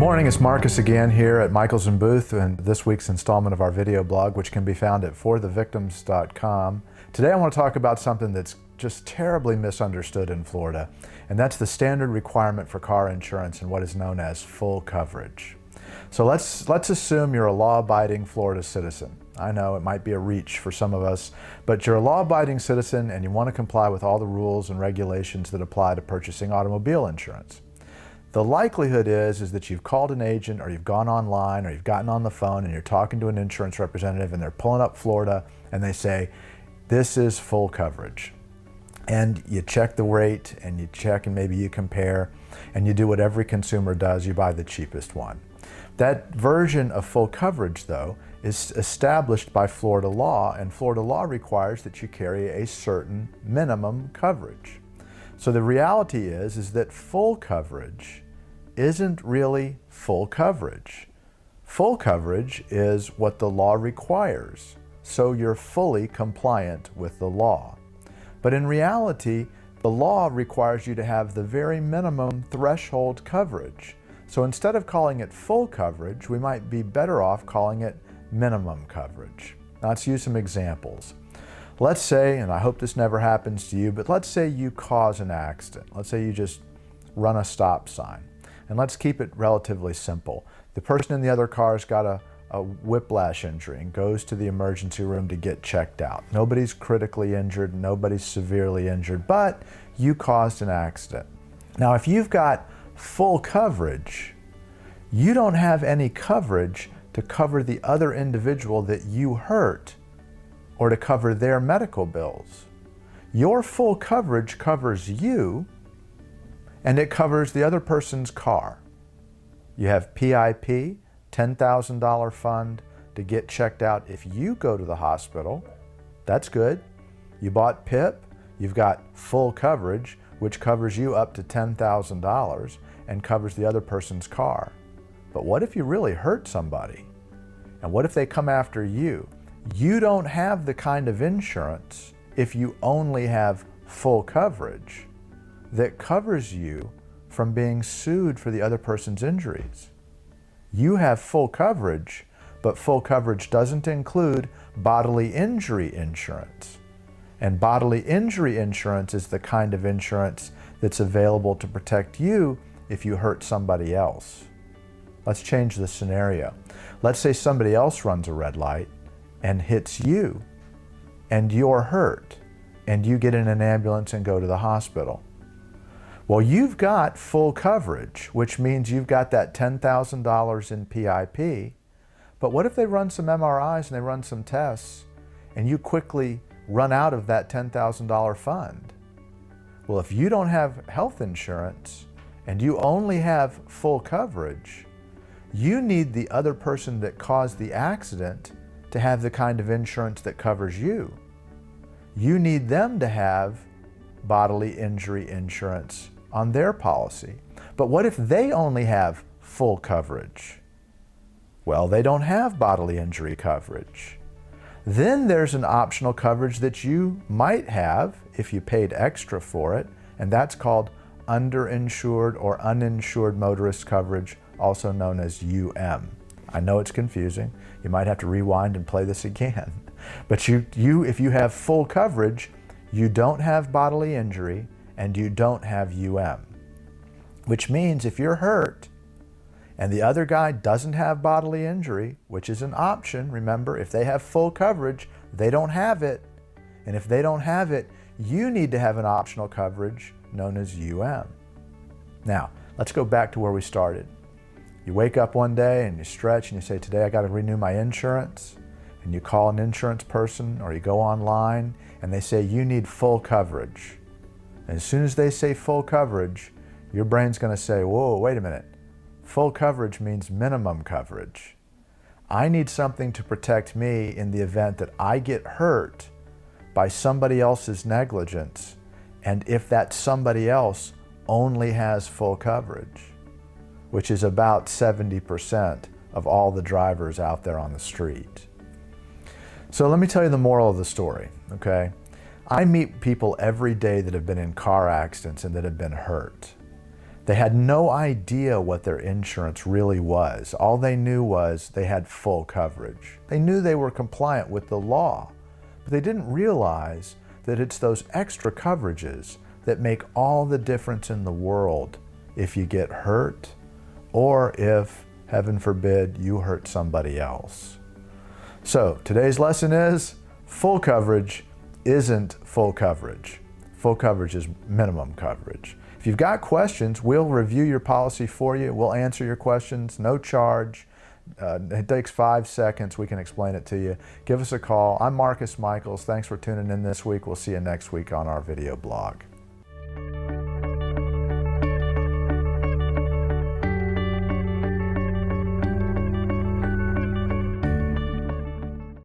morning, it's Marcus again here at Michles & Booth and this week's installment of our video blog, which can be found at forthevictims.com. Today I want to talk about something that's just terribly misunderstood in Florida, and that's the standard requirement for car insurance and what is known as full coverage. So let's assume you're a law-abiding Florida citizen. I know it might be a reach for some of us, but you're a law-abiding citizen and you want to comply with all the rules and regulations that apply to purchasing automobile insurance. The likelihood is that you've called an agent, or you've gone online, or you've gotten on the phone and you're talking to an insurance representative and they're pulling up Florida and they say, this is full coverage. And you check the rate and you check and maybe you compare and you do what every consumer does, you buy the cheapest one. That version of full coverage, though, is established by Florida law, and Florida law requires that you carry a certain minimum coverage. So the reality is that full coverage isn't really full coverage. Full coverage is what the law requires, so you're fully compliant with the law. But in reality, the law requires you to have the very minimum threshold coverage. So instead of calling it full coverage, we might be better off calling it minimum coverage. Now let's use some examples. Let's say, and I hope this never happens to you, but let's say you cause an accident. Let's say you just run a stop sign. And let's keep it relatively simple. The person in the other car's got a whiplash injury and goes to the emergency room to get checked out. Nobody's critically injured, nobody's severely injured, but you caused an accident. Now, if you've got full coverage, you don't have any coverage to cover the other individual that you hurt or to cover their medical bills. Your full coverage covers you, and it covers the other person's car. You have PIP, $10,000 fund to get checked out if you go to the hospital. That's good. You bought PIP, you've got full coverage, which covers you up to $10,000 and covers the other person's car. But what if you really hurt somebody? And what if they come after you? You don't have the kind of insurance, if you only have full coverage, that covers you from being sued for the other person's injuries. You have full coverage, but full coverage doesn't include bodily injury insurance. And bodily injury insurance is the kind of insurance that's available to protect you if you hurt somebody else. Let's change the scenario. Let's say somebody else runs a red light and hits you, and you're hurt, and you get in an ambulance and go to the hospital. Well, you've got full coverage, which means you've got that $10,000 in PIP, but what if they run some MRIs and they run some tests, and you quickly run out of that $10,000 fund? Well, if you don't have health insurance, and you only have full coverage, you need the other person that caused the accident to have the kind of insurance that covers you. You need them to have bodily injury insurance on their policy. But what if they only have full coverage? Well, they don't have bodily injury coverage. Then there's an optional coverage that you might have if you paid extra for it, and that's called underinsured or uninsured motorist coverage, also known as UM. I know it's confusing. You might have to rewind and play this again. But if you have full coverage, you don't have bodily injury and you don't have UM. Which means if you're hurt and the other guy doesn't have bodily injury, which is an option, remember, if they have full coverage, they don't have it. And if they don't have it, you need to have an optional coverage known as UM. Now, let's go back to where we started. You wake up one day and you stretch and you say, today I got to renew my insurance. And you call an insurance person or you go online and they say you need full coverage. And as soon as they say full coverage, your brain's going to say, whoa, wait a minute. Full coverage means minimum coverage. I need something to protect me in the event that I get hurt by somebody else's negligence, and if that somebody else only has full coverage, which is about 70% of all the drivers out there on the street. So let me tell you the moral of the story, okay? I meet people every day that have been in car accidents and that have been hurt. They had no idea what their insurance really was. All they knew was they had full coverage. They knew they were compliant with the law, but they didn't realize that it's those extra coverages that make all the difference in the world if you get hurt or if, heaven forbid, you hurt somebody else. So today's lesson is full coverage isn't full coverage. Full coverage is minimum coverage. If you've got questions, we'll review your policy for you. We'll answer your questions, no charge. It takes 5 seconds. We can explain it to you. Give us a call. I'm Marcus Michles. Thanks for tuning in this week. We'll see you next week on our video blog.